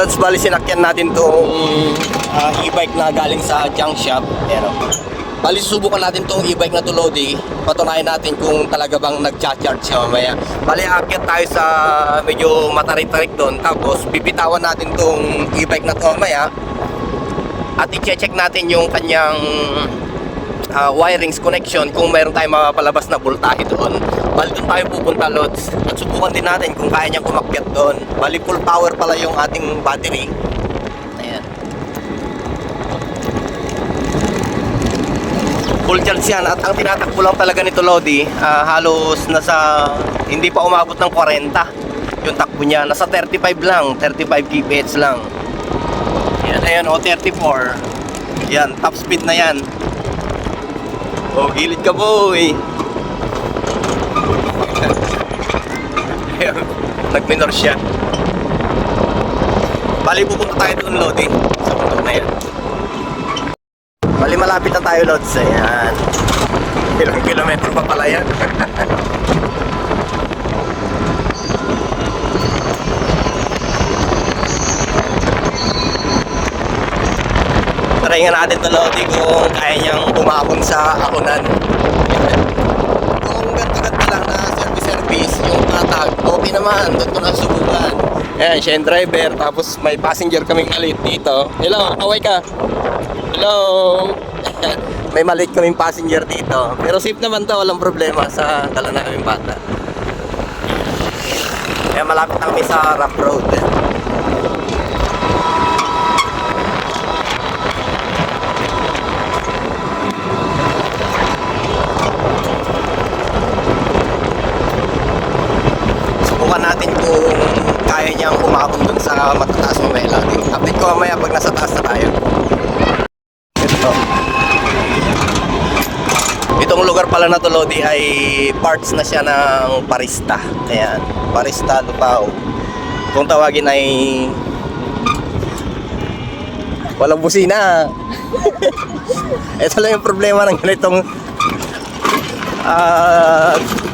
Lods, bali sinakyan natin tong e-bike na galing sa junk shop. Ayan, bali susubukan natin tong e-bike na to, Lodi. Patunayan natin kung talaga bang nag-charge siya mamaya. Bali aakyat tayo sa medyo matarik-tarik doon. Tapos bibitawan natin tong e-bike na to mamaya. At i-check natin yung kanyang wirings connection kung mayroon tayong mapapalabas na voltahe doon. Bali doon tayo pupunta, Lods. At subukan din natin kung kaya niyang umakyat doon. Bali full power pala yung ating battery. Ayan. Full charge yan. At ang tinatakbo lang talaga nito, Lodi, halos nasa, hindi pa umabot ng 40 yung takbo niya. Nasa 35 lang, 35 kph lang. Ayan, ayan o, 34. Yan, top speed na yan. Oh, gilid ka, boy. Nag-minor siya. Bali, pupunta tayo doon, Lodi, sa bundok na yan. Bali, malapit na tayo, Lods. Ayan. Ilang kilometro pa pala yan. Try nga natin ito, Lodi, kung kaya niyang umabon sa akunan. Kung ganda-ganda lang na service, yung patag, okay naman, doon ko na subukan. Ayan, siya yung driver, tapos may passenger kaming maliit dito. Hello, kaway ka. Hello. May maliit kaming passenger dito. Pero safe naman to, walang problema sa dala na kaming bata. Ayan, malapit na kami sa rough road. Natin kung kaya niyang umabot dun sa matataas mamaya. Update ko mamaya pag nasa taas na tayo. Itong lugar pala na to, Lodi, ay parts na siya ng Parista. Ayan, Parista Lubao. Kung tawagin ay walang busina. Ito lang yung problema ng ganitong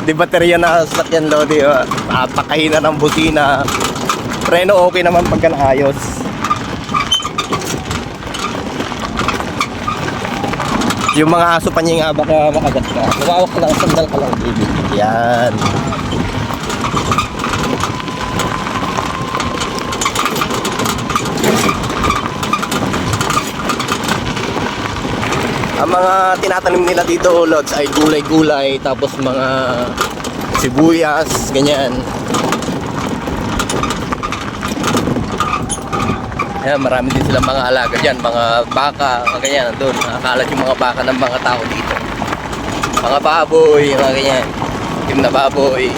di baterya na sasakyan, Lodi. Napakahina ng busina. Preno okay naman pagka naayos. Yung mga aso pa niya nga baka makagat ka. Lumawak ka lang, sandal ka lang, baby. Yan. Ang mga tinatanim nila dito, Lods, ay gulay-gulay, tapos mga sibuyas, ganyan. Ayan, marami din silang mga alaga dyan, mga baka, ganyan, doon. Nakakalat yung mga baka ng mga tao dito. Mga baboy, mga ganyan. Yung na baboy.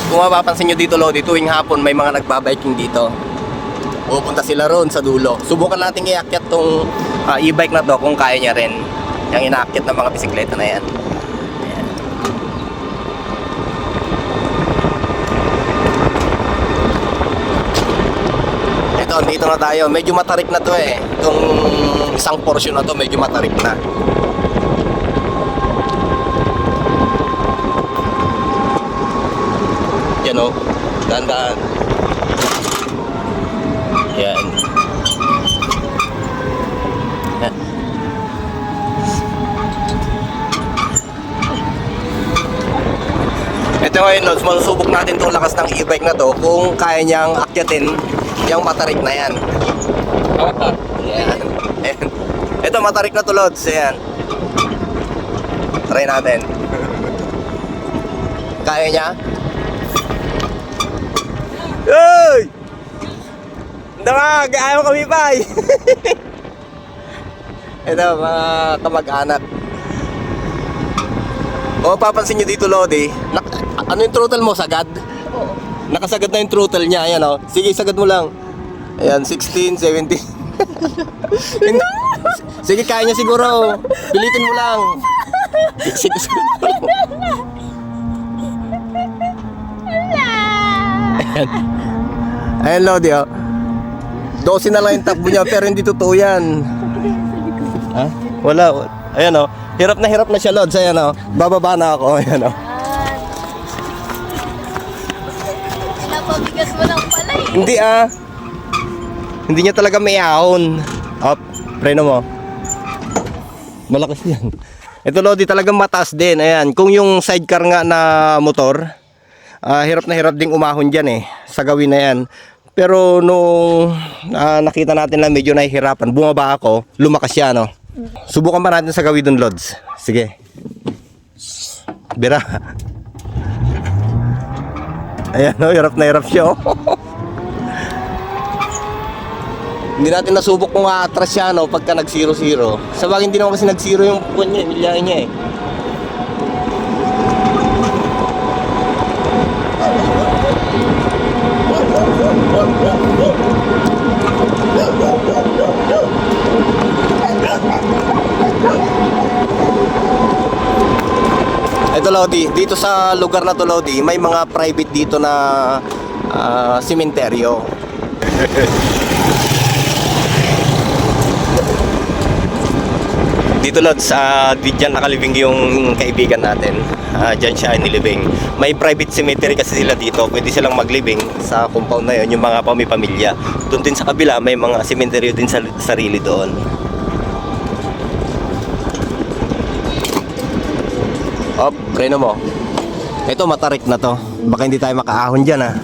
Kung mapapansin nyo dito, Lodi, tuwing hapon may mga nagbabiking dito. Pupunta sila roon sa dulo. Subukan natin iakyat tong e-bike na to kung kaya niya rin. Yung inaakyat ng mga bisikleta na yan. Ayan. Ito, dito na tayo. Medyo matarik na to eh. Itong isang portion na to medyo matarik na. Yan o, dahan-dahan. Yan. Ito ngayon, Lods, masusubok natin itong lakas ng e-bike na to kung kaya niyang akyatin yung matarik na yan. Yan. Ito, matarik na to, Lods. Yan. Try natin. Kaya niya? Uy! Damag! Ayaw kami pa! Ito, mga kamag-anak. O, papansin nyo dito, Lodi. Ano yung throttle mo? Sagad? Oo. Nakasagad na yung throttle niya. Ayan, o. Sige, sagad mo lang. Ayan, 16, 17. Sige, kaya niya siguro. Pilitin mo lang. Sige, sige. Ayan. Ayan, Lodi, oh. 12 na lang yung takbo niya, pero hindi totoo yan. Ha? Wala. Ayan, oh. Hirap na siya, Lods. Ayan, oh. Bababa na ako. Ayan, oh. Pinapabigas mo lang pala eh. Hindi, ah. Hindi niya talaga may ahon. Up. Preno mo. Malakas yan. Ito, Lodi, talagang mataas din. Ayan. Kung yung sidecar nga na motor, hirap na hirap ding umahon dyan eh. Sa gawin na yan. Pero nung nakita natin na medyo nahihirapan, bumaba ako, lumakas siya, no? Subukan pa natin sa gawin dun, Lods. Sige. Bira. Ayan, no? Hirap na hirap siya, oh. Hindi natin nasubok kung atras siya, no? Pagka nag-0-0. Sa bagay, hindi naman kasi nag-0 yung buwan niya, milyahin niya, eh. Ito, Lodi, dito sa lugar na to, Lodi, may mga private dito na sementeryo. Dito, Lods, diyan nakalibing yung kaibigan natin. Diyan siya nilibing. May private cemetery kasi sila dito. Pwede silang maglibing sa compound na yun, yung mga pamilya. Doon din sa kabila, may mga cemetery din sa sarili doon. Op, preno mo. Ito, matarik na to. Baka hindi tayo makaahon dyan, ha.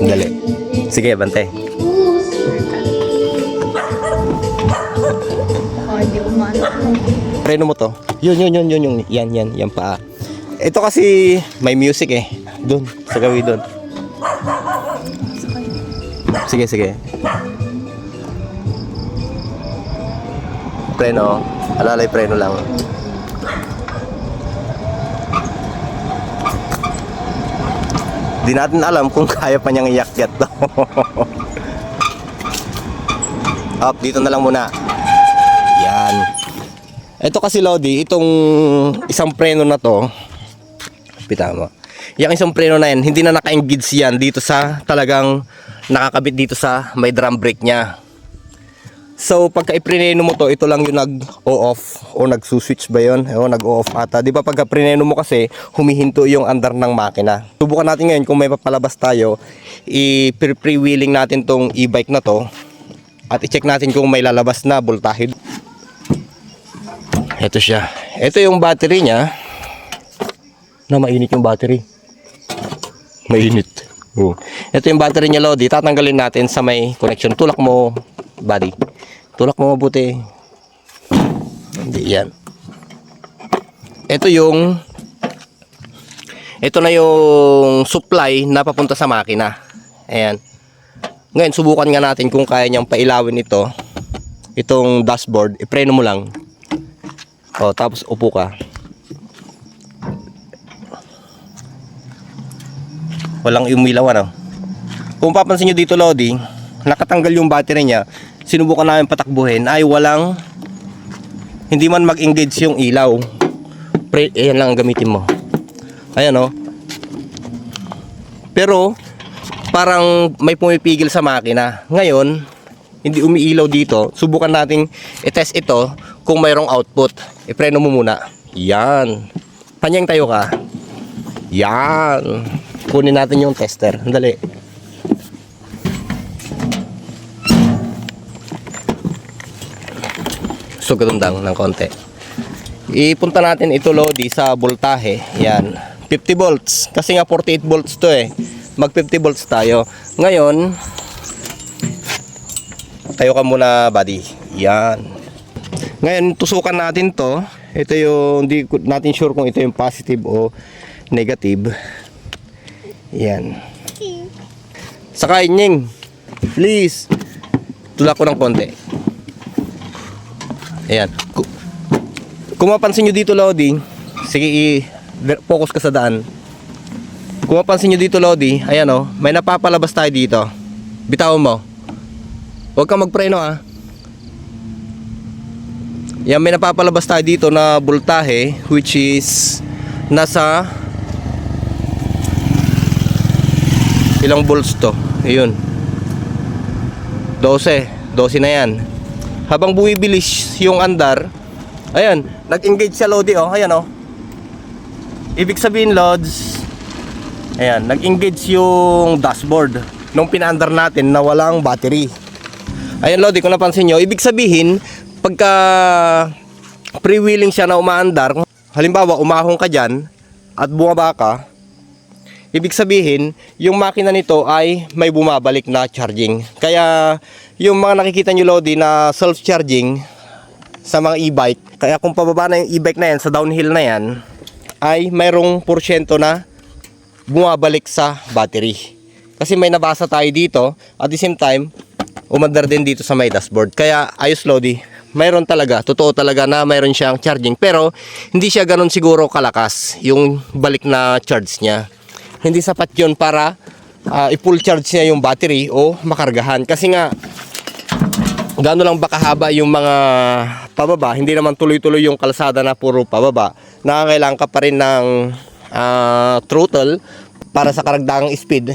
Dali. Sige, bante. Preno mo to. Yun. Yan pa. Ito kasi may music eh. Doon, sa gawin doon. Sige. Preno, alalay preno lang. Di natin alam kung kaya pa niyang iyakyat to. Up, dito na lang muna. Yan. Ito kasi, Lodi, itong isang preno na to, pita mo. Yung isang preno na yan, hindi na naka-engage yan dito sa talagang nakakabit dito sa may drum brake niya. So, pagka iprineno mo to, ito lang yung nag-o-off o nagsuswitch ba yun? O nag-o-off ata. Di ba pagka prineno mo kasi, humihinto yung andar ng makina. Subukan natin ngayon kung may papalabas tayo, i-pre-wheeling natin tong e-bike na to at i-check natin kung may lalabas na voltahe. Ito siya. Ito yung battery niya. Na mainit yung battery. Mainit. Oh. Ito yung battery niya, Lodi. Tatanggalin natin sa may connection. Tulak mo, buddy. Tulak mo mabuti. Hindi yan. Ito na yung supply na papunta sa makina. Ayan. Ngayon, subukan nga natin kung kaya niyang pailawin ito. Itong dashboard. Ipreno mo lang. O, tapos upo ka. Walang umilaw, ano? Kung papansin nyo dito, Lodi, nakatanggal yung battery niya. Sinubukan namin patakbuhin ay hindi man mag-engage yung ilaw. Ayan lang ang gamitin mo. Ayan, o. Pero parang may pumipigil sa makina. Ngayon, hindi umiilaw dito. Subukan nating i-test ito kung mayroong output. Ipreno mo muna. Yan. Panyang tayo ka. Yan. Kunin natin yung tester. Dali. Sugatundang ng konti. Ipunta natin ito, Lodi, sa voltahe. Yan. 50 volts. Kasi nga 48 volts to eh. Mag 50 volts tayo. Ngayon, tayo ka muna, buddy. Yan. Ngayon, tusukan natin to. Ito yung, hindi natin sure kung ito yung positive o negative. Yan. Sakay, Nying. Please. Tulak ko ng konti. Ayan. Kung mapansin nyo dito, Lodi, sige, focus ka sa daan. Kung mapansin nyo dito, Lodi, ayan o, may napapalabas tayo dito. Bitawan mo. Huwag kang magpreno, ah. Yan, may napapalabas tayo dito na voltahe, which is nasa Ilang volts to? Ayun. 12 na yan. Habang bumibilis yung andar, ayan, nag-engage sa Lodi, oh. Ayan, oh. Ibig sabihin, Lods, ayan, nag-engage yung dashboard nung pinaandar natin na walang battery. Ayan, Lodi, kung napansin nyo, ibig sabihin, pagka pre-wheeling siya na umaandar, halimbawa, umahong ka dyan at bumaba ka, ibig sabihin, yung makina nito ay may bumabalik na charging. Kaya, yung mga nakikita nyo, Lodi, na self-charging sa mga e-bike, kaya kung pababa na yung e-bike na yan, sa downhill na yan, ay mayroong porsyento na bumabalik sa battery. Kasi may nabasa tayo dito, at the same time, umandar din dito sa may dashboard. Kaya, ayos, Lodi. Mayroon talaga, totoo talaga na mayroon siyang charging. Pero, hindi siya ganun siguro kalakas, yung balik na charge niya. Hindi sapat yun para i-full charge niya yung battery o makargahan. Kasi nga, gaano lang ba kahaba yung mga pababa, hindi naman tuloy-tuloy yung kalsada na puro pababa. Nakakailangan ka pa rin ng throttle para sa karagdagang speed.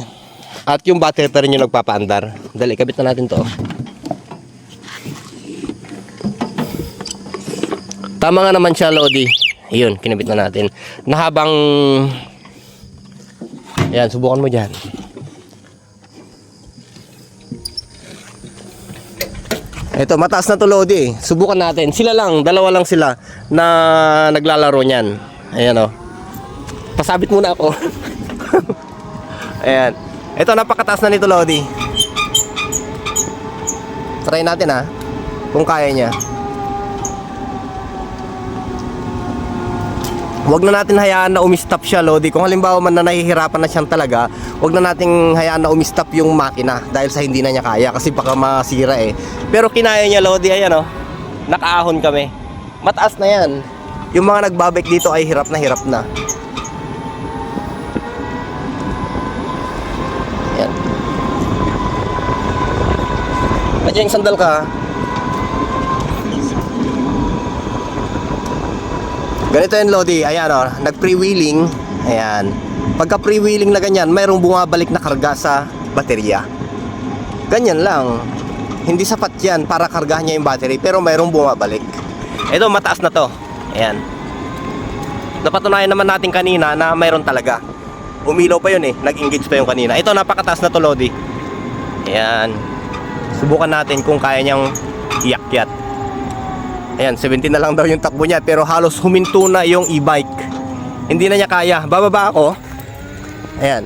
At yung battery pa rin yung nagpapaandar. Dali, kabit na natin to. Tama nga naman siya, Lodi. Ayun, kinabit na natin. Na habang... Ayan, subukan mo dyan. Ito, mataas na to, Lodi. Subukan natin. Sila lang, dalawa lang sila na naglalaro niyan. Ayan, o. Pasabit muna ako. Ayan. Ito, napakataas na nito, Lodi. Try natin, ha. Kung kaya niya. Huwag na natin hayaan na umistop siya, Lodi. Kung halimbawa man na nahihirapan na siyang talaga, huwag na nating hayaan na umistop yung makina dahil sa hindi na niya kaya kasi baka masira eh. Pero kinaya niya, Lodi. Ayan, oh. Nakaahon kami. Mataas na yan. Yung mga nagbabike dito ay hirap na hirap na. Ayan. Ayan, sandal ka. Ganito yan, Lodi. Ayan, o. Nag-pre-wheeling. Ayan. Pagka pre-wheeling na ganyan, mayroong bumabalik na karga sa baterya. Ganyan lang. Hindi sapat yan para kargahan niya yung battery, pero mayroong bumabalik. Ito, mataas na to. Ayan. Napatunayan naman natin kanina na mayroon talaga. Umilaw pa yun eh. Nag-engage pa yung kanina. Ito, napakataas na to, Lodi. Ayan. Subukan natin kung kaya niyang iyakyat. Ayan, 17 na lang daw yung takbo niya, pero halos huminto na yung e-bike. Hindi na niya kaya. Bababa ako. Ayan.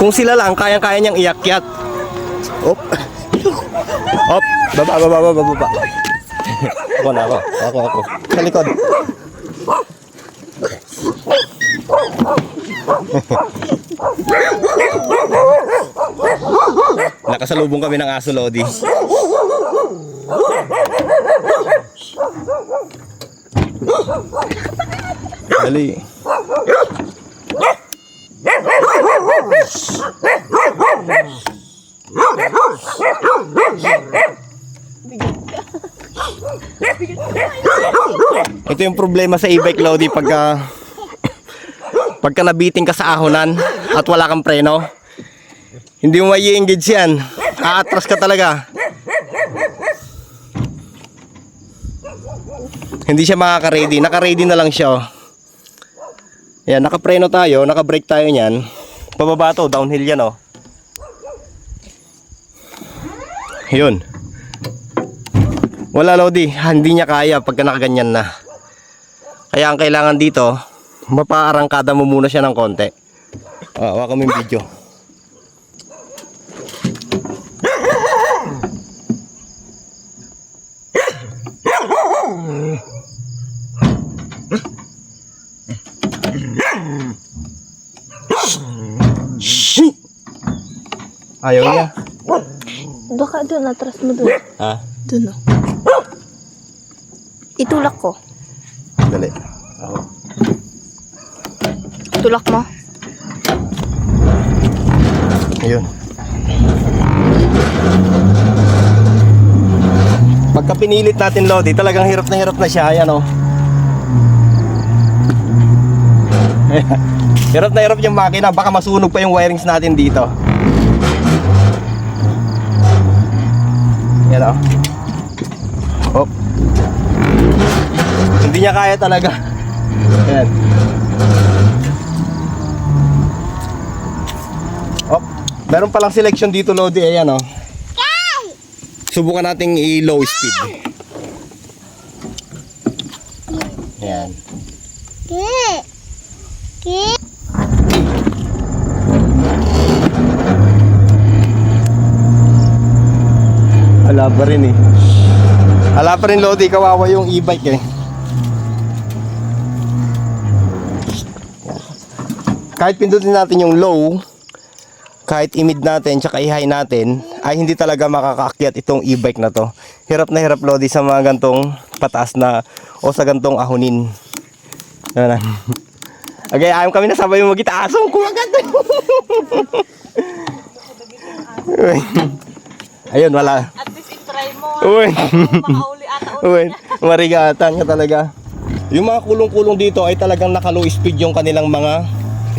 Kung sila lang, kayang-kaya niyang iyakyat. Op. Op. Baba. Ako na ako. Sa likod. Nakasalubong kami ng aso, Lodi. Dali. Ito yung problema sa e-bike, Lodi, pagka nabiting ka sa ahonan at wala kang preno, hindi mo mai-engage yan. Aatras ka talaga. Hindi siya makaka-ready. Naka-ready na lang siya, oh. Yan, naka-preno tayo, naka-brake tayo niyan. Pababa to, downhill yan, oh. Yun. Wala, Lodi, hindi niya kaya pagka nakaganyan na. Kaya ang kailangan dito, mapaarangkada mo muna siya ng konti. Hawakan mo yung video. Ayaw niya. Baka doon, atras mo doon. Ha? Doon, oh. Itulak ko. Dali. Tulak mo. Ayun. Pagka pinilit natin Lodi, talagang hirap na siya. Ayan o. Hirap na hirap yung makina. Baka masunog pa yung wirings natin dito. Ayan o. Oh. Hindi niya kaya talaga. Ayan. Oh, meron palang selection dito Lodi. Ayan o. Subukan nating i-low speed. Ayan. Wala pa rin eh. Wala pa rin Lodi, kawawa yung e-bike eh. Kahit pindutin natin yung low, kahit i-mid natin tsaka i-high natin, ay hindi talaga makakaakyat itong e-bike na to. Hirap na hirap Lodi sa mga gantong pataas na o sa gantong ahonin. Ayan. Okay, ayaw kami nasabay yung mag-itaasong kumagat. Ayun, wala. At least i-try mo. Uy. Makauli ata Uy, marigatan niya talaga. Yung mga kulong-kulong dito ay talagang naka-low speed yung kanilang mga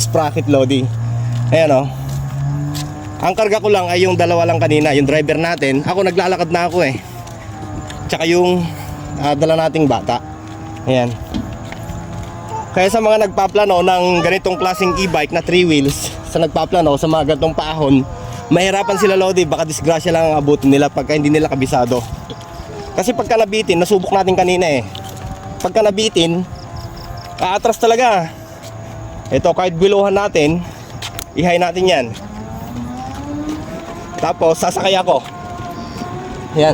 sprocket Lodi. Ayan o. Ang karga ko lang ay yung dalawa lang kanina, yung driver natin. Ako naglalakad na ako eh. Tsaka yung dala nating bata. Ayan. Kaya sa mga nagpaplano ng ganitong klaseng e-bike na 3 wheels, sa nagpaplano sa mga ganitong paahon, mahirapan sila Lodi, baka disgrasya lang ang abutin nila pagka hindi nila kabisado. Kasi pagka nabitin, nasubok natin kanina eh. Pagka nabitin, aatras talaga. Ito, kahit biluhan natin, i-high natin yan. Tapos, sasakay ako. Yan.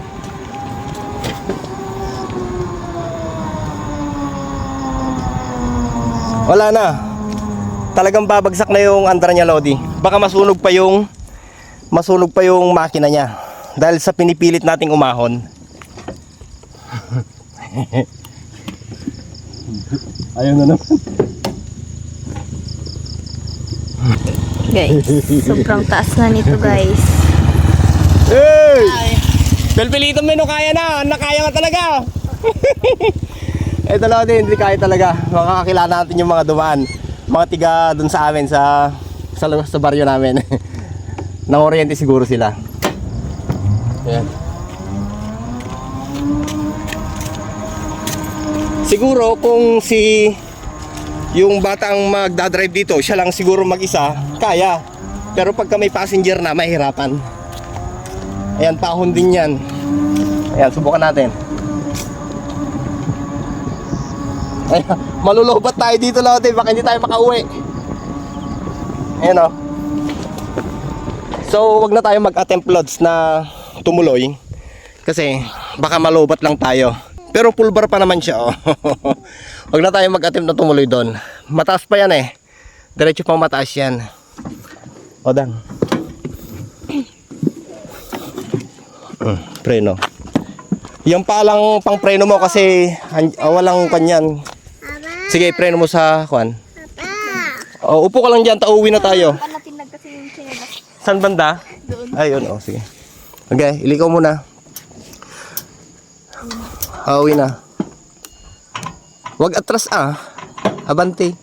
Wala na. Talagang babagsak na yung andar niya Lodi. Baka masunog pa yung makina niya. Dahil sa pinipilit nating umahon. Ayun na naman. Guys, sobrang taas na nito guys. Hey! Pelpilito mo no, kaya na. Nakaya nga talaga. Ito Lodi, hindi kaya talaga. Makakakilala natin yung mga dumaan. Mga tiga dun sa amin sa baryo namin. Nang-oriente siguro sila. Ayan. Siguro kung yung batang magdadrive dito, siya lang siguro mag-isa, kaya. Pero pagka may passenger na, mahirapan. Ayan, paahon din yan. Ayan, subukan natin. Ayan, malulobat tayo dito Lodi, baka hindi tayo makauwi. Ayan o. So, wag na tayo mag-attempt loads na tumuloy. Kasi, baka malubat lang tayo. Pero full bar pa naman siya oh. Wag na tayo mag-attempt na tumuloy doon. Mataas pa yan eh. Diretso pang mataas yan. O dan. Preno. Yan pa lang pang preno mo kasi walang kanyan. Sige, preno mo sa kwan. O, upo ka lang dyan, tauwi na tayo. Panatinag kasi yung chinelas. Saan banda? Doon. Ayun, oh, sige. Okay, ilikaw muna. Uwi na. Wag atras Abante.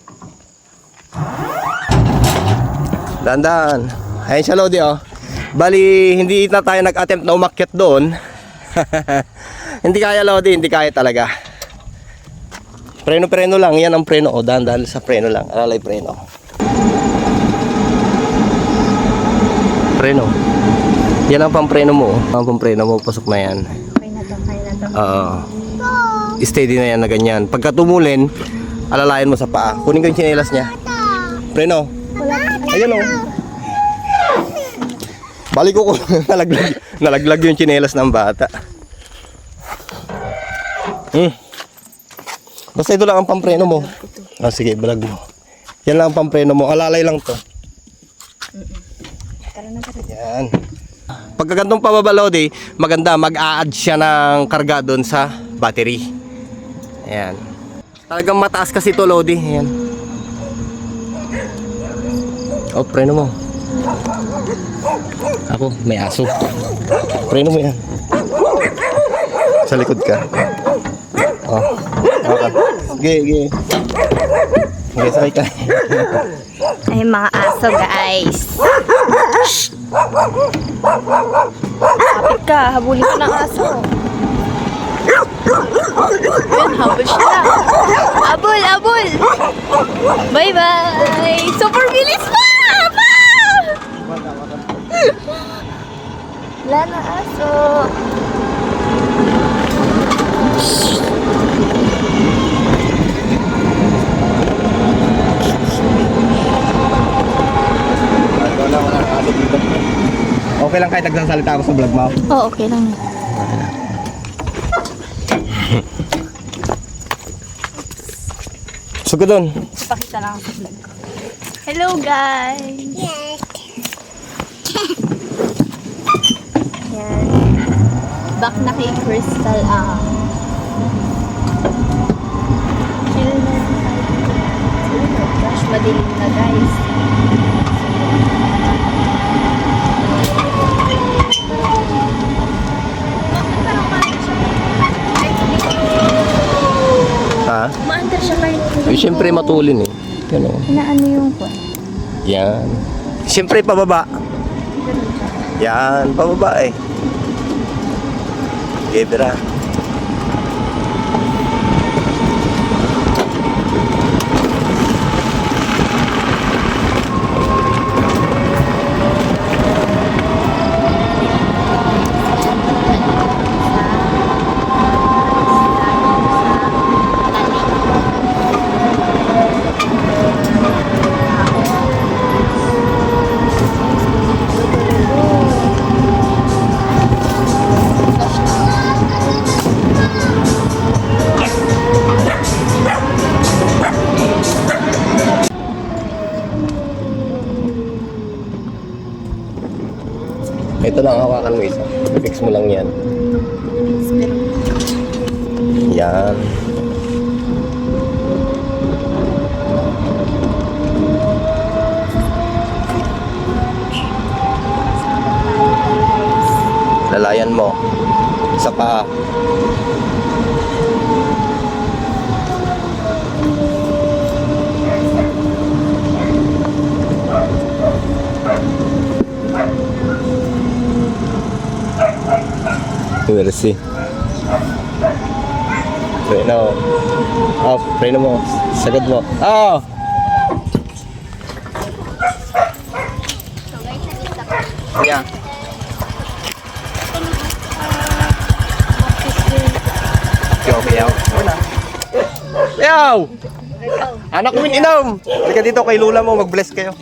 Dandan. Ayun siya Lodi oh. Bali, hindi na tayo nag-attempt na umakyat doon. Hindi kaya Lodi, hindi kaya talaga. Preno lang, yan ang preno oh. Dandan sa preno lang. Alalay preno. Preno. Yan ang pampreno mo. Ang pampreno mo, pasok na yan. Okay na to. Oo. Steady na yan na ganyan. Pagka tumulin, alalayan mo sa paa. Kunin ko yung tsinelas niya. Preno. Ayun o. Balik ko nalaglag yung tsinelas ng bata. Basta ito lang ang pampreno mo. Sige, balag mo. Yan lang ang pampreno mo. Alalay lang to. Yan. Pagka gantong pababa Lodi, maganda mag-a-add siya ng karga doon sa battery. Ayan. Talagang mataas kasi ito Lodi. Ayan. Oh, preno mo. Ako, may aso. Preno mo yan. Sa likod ka. Oh. Okay. Sige. Okay, sakay ka. Ay, mga aso, guys. Shh! Kapit ka, habulin ko ng aso. Ayan, habol siya. Habol! Bye-bye! Super bilis pa! Pa! Wala na aso. Okay lang kahit nagsasalita ako sa vlog mo. Oo, okay lang. Sugo doon. Pakita lang sa vlog ko. Hello, guys! Yan. Back na kay Crystal ang chill na lang tayo. Oh my gosh, madilim na, guys. Ha? Maandar siya kahit Eh, siyempre matulin eh. Yan o. inaano yung kwan. Yan. Siyempre pababa. Yan, pababa eh. Gebra. Ito lang, hawakan mo isa. Fix mo lang yan. Yan. Lalayan mo. Sa paa. Mercy. Preno. Oh, preno mo. Sagad mo. Oh! Yeah. Okay, yaw. Wala. Yaw! Anak ko inom! Halika dito kay Lula mo, mag-bless kayo.